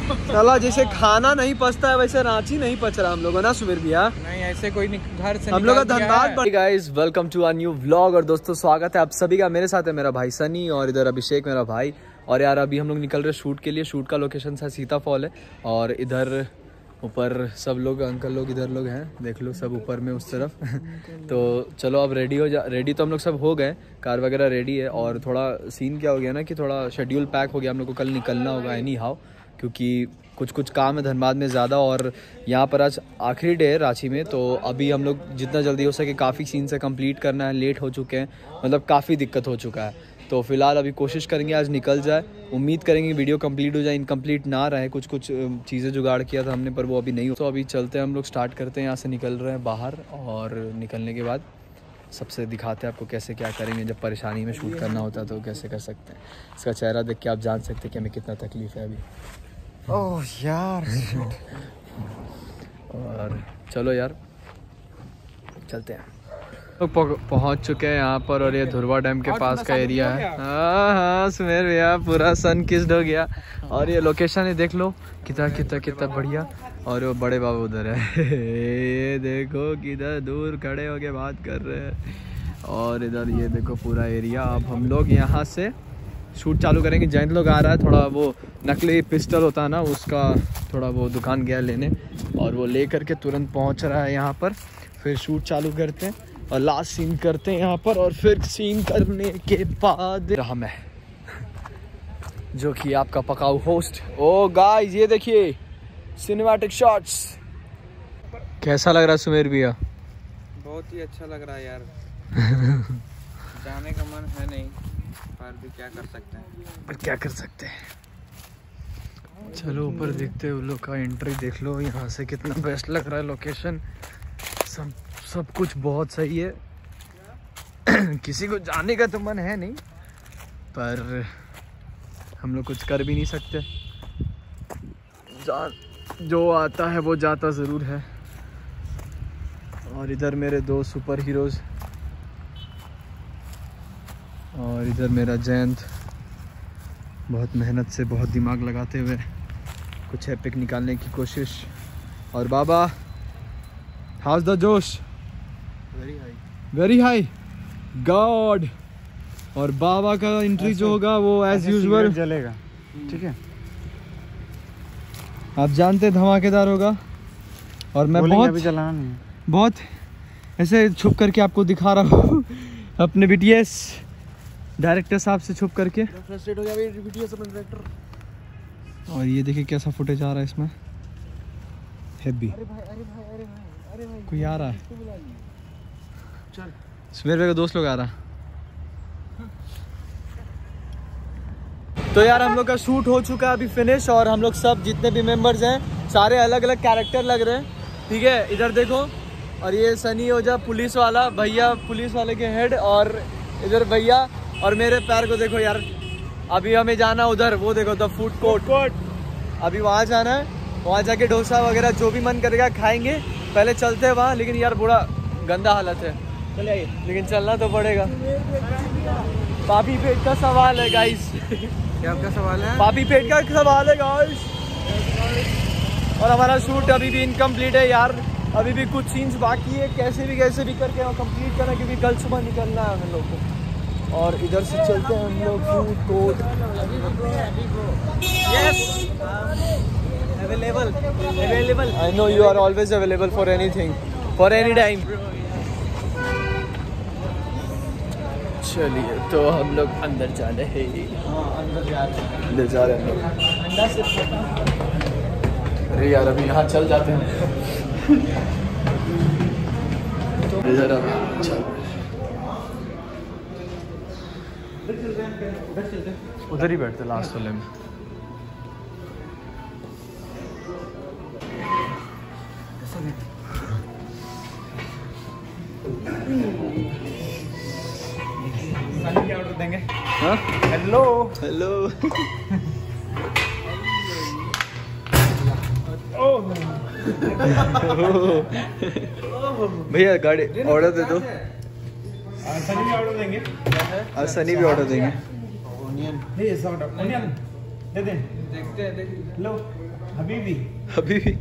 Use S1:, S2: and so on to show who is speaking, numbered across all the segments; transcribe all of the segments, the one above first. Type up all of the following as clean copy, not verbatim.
S1: चला जैसे खाना नहीं पचता है वैसे रांची नहीं पच रहा हम लोगों ना सुबीर भैया।
S2: नहीं ऐसे कोई घर से
S1: हम लोग का धन्यवाद guys, welcome to a new vlog. और दोस्तों स्वागत है आप सभी का। मेरे साथ है मेरा भाई सनी और इधर अभिषेक मेरा भाई। और यार अभी हम लोग निकल रहे शूट के लिए। शूट का लोकेशन था सीता फॉल है और इधर ऊपर सब लोग अंकल लोग इधर लोग हैं, देख लो सब ऊपर में उस तरफ। तो चलो अब रेडी तो हम लोग सब हो गए, कार वगैरह रेडी है। और थोड़ा सीन क्या हो गया ना कि थोड़ा शेड्यूल पैक हो गया, हम लोग को कल निकलना होगा एनी हाउ, क्योंकि कुछ काम है धनबाद में ज़्यादा। और यहाँ पर आज आखिरी डे है रांची में, तो अभी हम लोग जितना जल्दी हो सके काफ़ी सीन से कंप्लीट करना है। लेट हो चुके हैं, मतलब काफ़ी दिक्कत हो चुका है। तो फिलहाल अभी कोशिश करेंगे आज निकल जाए, उम्मीद करेंगे वीडियो कंप्लीट हो जाए, इनकम्प्लीट ना रहे। कुछ चीज़ें जुगाड़ किया था हमने पर वो अभी नहीं हो। तो अभी चलते हैं हम लोग, स्टार्ट करते हैं, यहाँ से निकल रहे हैं बाहर। और निकलने के बाद सबसे दिखाते हैं आपको कैसे क्या करेंगे। जब परेशानी में शूट करना होता है तो कैसे कर सकते हैं। इसका चेहरा देख के आप जान सकते हैं कि हमें कितना तकलीफ है अभी।
S2: ओह यार।
S1: और चलो यार चलते हैं। तो पहुंच चुके हैं यहाँ पर और ये धुरवा डैम के पास का एरिया है। हाँ सुमेर भैया पूरा सन किस्ड हो गया। और ये लोकेशन है देख लो कितना बढ़िया। और वो बड़े बाबा उधर है। ये देखो किधर दूर खड़े होके बात कर रहे हैं। और इधर ये देखो पूरा एरिया। अब हम लोग यहाँ से शूट चालू करेंगे। जैन लोग आ रहा है, थोड़ा वो नकली पिस्टल होता है ना उसका थोड़ा वो दुकान गया लेने, और वो ले करके तुरंत पहुँच रहा है यहाँ पर। फिर शूट चालू करते हैं और लास्ट सीन करते हैं यहाँ पर। और फिर सीन करने के बाद रहा मैं जो कि आपका पकाऊ होस्ट। ओ गाइस ये देखिए सिनेमैटिक शॉट्स। कैसा लग रहा है सुमेर भैया?
S2: बहुत ही अच्छा लग रहा है यार। जाने का मन है नहीं पर भी क्या कर सकते हैं।
S1: चलो ऊपर देखते हैं उन लोग का एंट्री देख लो यहाँ से कितना बेस्ट लग रहा है लोकेशन। सब कुछ बहुत सही है। किसी को जाने का तो मन है नहीं पर हम लोग कुछ कर भी नहीं सकते। जो आता है वो जाता ज़रूर है। और इधर मेरे दो सुपर हीरोज़ और इधर मेरा जयंत बहुत मेहनत से बहुत दिमाग लगाते हुए कुछ एपिक निकालने की कोशिश। और बाबा हाउस द जोश? Very high God. और बाबा का एंट्री जो होगा वो एज यूजुअल
S2: चलेगा, ठीक है?
S1: आप जानते हैं धमाकेदार होगा। और मैं बहुत ऐसे छुप करके आपको दिखा रहा हूँ अपने BTS डायरेक्टर साहब से छुप करके। फ्रस्ट्रेट हो गया BTS अपने डायरेक्टर। और ये देखिए कैसा फुटेज आ रहा है इसमें, हैवी। कोई आ रहा है, सुमेर का दोस्त लोग आ रहा। तो यार हम लोग का शूट हो चुका है अभी फिनिश। और हम लोग सब जितने भी मेंबर्स हैं सारे अलग अलग कैरेक्टर लग रहे हैं, ठीक है? इधर देखो। और ये सनी ओझा पुलिस वाला भैया, पुलिस वाले के हेड। और इधर भैया और मेरे पैर को देखो यार। अभी हमें जाना उधर, वो देखो द फूड कोर्ट। अभी वहाँ जाना है, वहाँ जाके डोसा वगैरह जो भी मन करेगा खाएंगे। पहले चलते हैं वहाँ, लेकिन यार बुरा गंदा हालत है, चले आइए, लेकिन चलना तो पड़ेगा। पापी पेट का सवाल है गाइस।
S2: क्या आपका सवाल है?
S1: पापी पेट का सवाल है गाइस। और हमारा शूट अभी भी इनकम्प्लीट है यार, अभी भी कुछ सीन्स बाकी है। कैसे भी करके हम कंप्लीट करना, क्योंकि कल सुबह निकलना है हम लोग को। और इधर से चलते हैं हम लोग food court. Yes available. I know you are always available for anything, for any time. चलिए तो हम लोग अंदर जा रहे हैं। अंदर जा रहे हैं हम लोग। अरे यार अभी यहाँ चल जाते हैं। इधर अब चल, उधर ही बैठते लास्ट वाले में।
S2: क्या ऑर्डर देंगे?
S1: हाँ
S2: हेलो
S1: भैया गाड़ी ऑर्डर दे दो।
S2: सनी भी ऑर्डर देंगे।
S1: आज सनी भी ऑर्डर देंगे।
S2: ऑनियन
S3: दे दे।
S2: देखते हैं
S3: लो हबीबी
S1: हबीबी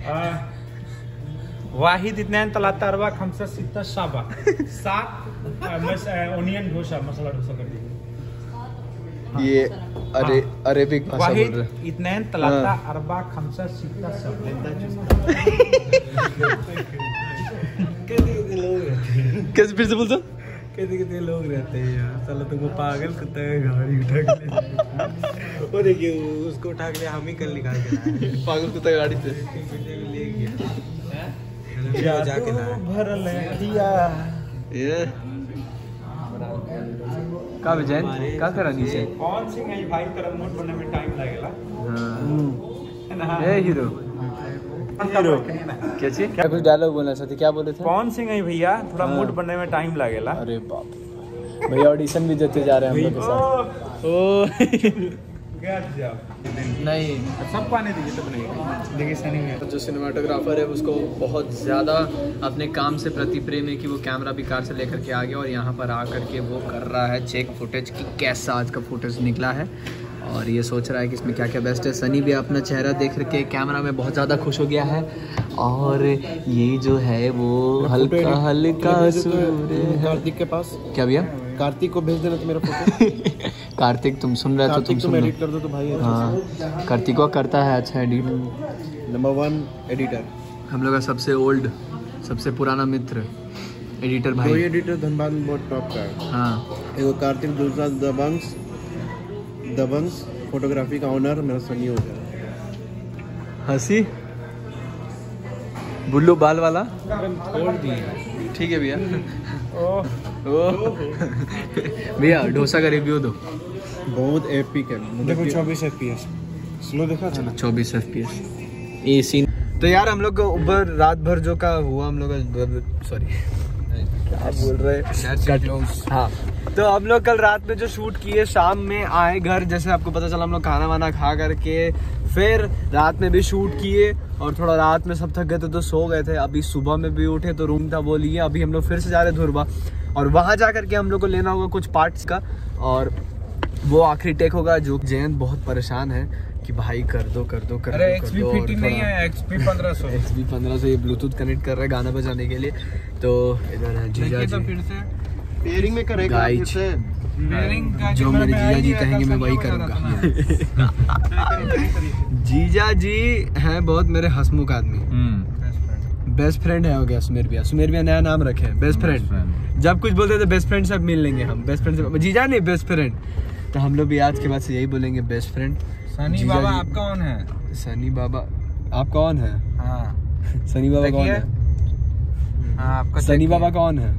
S3: वाहिद इत्नाइन तलाता अरबा खमसा सित्ता शाबा 7 ओनियन डोसा मसाला डोसा कर दीजिए।
S1: ये अरेबिक भाषा बोल
S3: वाहिद
S1: रहे
S3: इत्नाइन तलाता अरबा खमसा सित्ता शाबा।
S1: कैसे फिर से बोलता?
S3: कितने लोग रहते हैं यार, साला तुमको पागल कुत्ता है गाड़ी उठा के ले। वो देखिए उसको उठा के हम ही कल निकाल के लाए।
S1: पागल कुत्ता गाड़ी से
S3: ले गया जाके लाए। भरल है खिया।
S1: ये का विजयन का करा नीचे
S3: कौन सी गई भाई तेरा मूड बनने में टाइम लगेगा।
S1: हां ए हीरो क्या चीज क्या कुछ डायलॉग बोलना चाहते क्या बोले थे?
S3: कौन सी गई भैया थोड़ा मूड बनने में टाइम लगेगा।
S1: अरे बाप भैया ऑडिशन भी देते जा रहे हैं हम लोग के साथ। ओ नहीं
S3: सबको आने दीजिए तब नहीं देखिए सनी में
S1: जो सिनेमाटोग्राफर है उसको बहुत ज़्यादा अपने काम से प्रति प्रेम है कि वो कैमरा भी कार से लेकर के आ गया और यहाँ पर आकर के वो कर रहा है चेक फुटेज की कैसा आज का फुटेज निकला है और ये सोच रहा है कि इसमें क्या क्या बेस्ट है। सनी भी अपना चेहरा देख के कैमरा में बहुत ज़्यादा खुश हो गया है और ये जो है वो हल्का हल्का
S2: कार्तिक के पास
S1: क्या भैया
S2: कार्तिक को भेज देना तो मेरा फोटो।
S1: कार्तिक तुम सुन रहे हो तुम
S2: एडिट कर दो तो भाई।
S1: हाँ कार्तिक करता है अच्छा एडिट।
S2: नंबर 1 एडिटर
S1: हम लोग का सबसे ओल्ड सबसे पुराना मित्र एडिटर भाई।
S2: कोई एडिटर धनबाद में बहुत टॉप का है।
S1: हाँ
S2: एगो कार्तिक दूसरा दबंग्स फोटोग्राफी का ऑनर मेरा सनी हो गया।
S1: हंसी बुल्लू बाल वाला
S2: छोड़ दिए
S1: ठीक है भैया। भैया डोसा का रिव्यू दो।
S2: बहुत एपिक है।
S3: देखो 24 FPS स्लो देखा था ना
S1: 24 FPS ये सीन। तो यार हम लोग को ऊपर रात भर जो का हुआ हम लोग सॉरी क्या बोल रहे हैं। हाँ तो हम लोग कल रात में जो शूट किए शाम में आए घर जैसे आपको पता चला हम लोग खाना वाना खा करके फिर रात में भी शूट किए और थोड़ा रात में सब थक गए थे तो सो गए थे। अभी सुबह में भी उठे तो रूम था वो लिए। अभी हम लोग फिर से जा रहे धुरबा और वहाँ जा करके हम लोग को लेना होगा कुछ पार्ट्स का और वो आखिरी टेक होगा। जो जयंत बहुत परेशान है कि भाई कर दो।
S3: अरे XP फिटिंग नहीं है XP 1500
S1: ये ब्लूटूथ कनेक्ट कर रहा है गाना बजाने के लिए। तो इधर है जीजा जी
S2: फिर से पेयरिंग में करेगा फिर से
S1: जो मेरे जीजा जी कहेंगे मैं वही करूँगा। जीजा जी हैं बहुत मेरे हंसमुख आदमी। बेस्ट फ्रेंड है हो गया सुमेर भैया नया नाम रखे हैं बेस्ट फ्रेंड। जब कुछ बोलते थे बेस्ट फ्रेंड से मिल लेंगे हम बेस्ट फ्रेंड से जीजा नहीं बेस्ट फ्रेंड। तो हम लोग भी आज के बाद से यही बोलेंगे बेस्ट फ्रेंड।
S3: सनी बाबा आप कौन है?
S1: सनी बाबा आप कौन है?
S3: हाँ
S1: सनी बाबा कौन है?
S3: हाँ आपका
S1: सनी बाबा कौन है?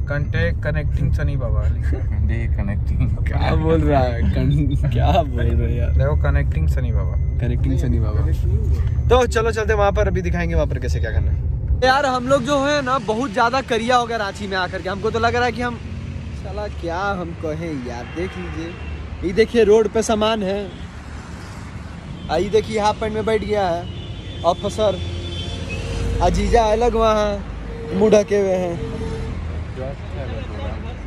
S3: कंटेक्ट कनेक्टिंग सनी बाबा कनेक्टिंग
S1: क्या बोल रहा है क्या बोल रहे हैं यार।
S3: देखो कनेक्टिंग सनी बाबा
S1: तो चलो चलते वहाँ पर अभी दिखाएंगे वहाँ पर कैसे क्या करना है। यार हम लोग जो है ना बहुत ज्यादा करिया हो गया रांची में आकर के। हमको तो लग रहा है कि हम साला क्या हम कहें यार। देख लीजिए ये देखिए रोड पे सामान है। आई देखिए हाफ पैंट में बैठ गया है ऑफिसर अजीजा अलग वहाँ मुँह ढके हुए हैं।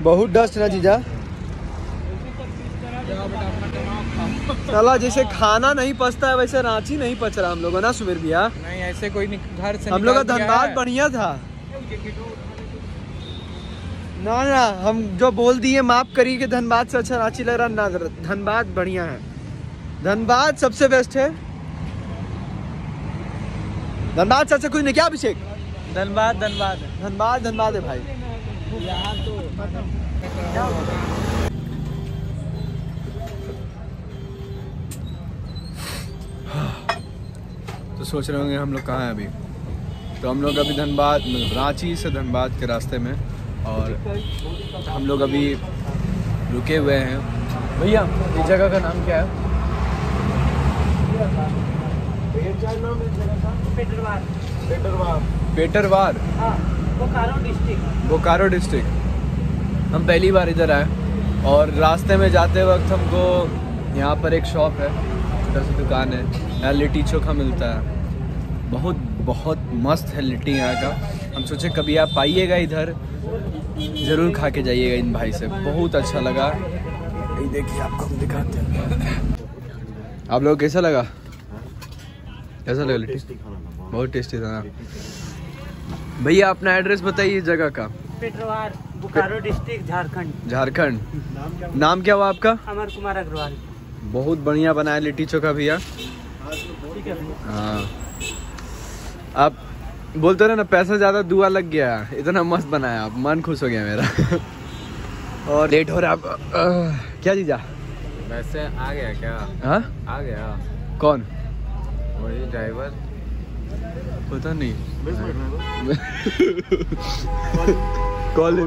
S1: बहुत डस्ट ना जीजा साला जैसे खाना नहीं पचता है वैसे रांची नहीं पच रहा हम लोगों ना सुमेर भैया।
S3: नहीं ऐसे कोई घर से
S1: हम लोग का धनबाद बढ़िया था ना हम जो बोल दिए माफ करिए कि धनबाद से अच्छा रांची लग रहा ना। धनबाद बढ़िया है धनबाद सबसे बेस्ट है। धनबाद से अच्छा कुछ नहीं क्या अभिषेक?
S3: धनबाद
S1: है भाई। तो सोच रहे होंगे हम लोग कहाँ हैं अभी। तो हम लोग अभी धनबाद रांची से धनबाद के रास्ते में और हम लोग अभी रुके हुए हैं। भैया इस जगह का नाम क्या है? पेटरवार बोकारो डिस्ट्रिक्ट। हम पहली बार इधर आए और रास्ते में जाते वक्त हमको यहाँ पर एक शॉप है छोटा सी दुकान है यहाँ लिट्टी चोखा मिलता है। बहुत मस्त है लिट्टी यहाँ का। हम सोचे कभी आप आइएगा इधर ज़रूर खा के जाइएगा इन भाई से। बहुत अच्छा लगा। ये देखिए आपको हम दिखाते हैं। आप लोग कैसा लगा? कैसा लगा लिट्टी? बहुत टेस्टी था ना। भैया अपना एड्रेस बताइए जगह का।
S4: पेट्रोवार, बोकारो डिस्ट्रिक्ट, झारखंड।
S1: झारखंड। नाम क्या हुआ आपका?
S4: अमर कुमार अग्रवाल।
S1: बहुत बढ़िया बनाया लिट्टी चोखा भैया।
S4: ठीक है भैया।
S1: हाँ, आप बोलते रहे ना पैसा ज्यादा दुआ लग गया। इतना मस्त बनाया आप, मन खुश हो गया मेरा। और लेट हो रहा आप क्या जीजा?
S2: वैसे आ गया क्या?
S1: हाँ
S2: आ गया
S1: कौन?
S2: वही ड्राइवर।
S1: पता नहीं। कॉल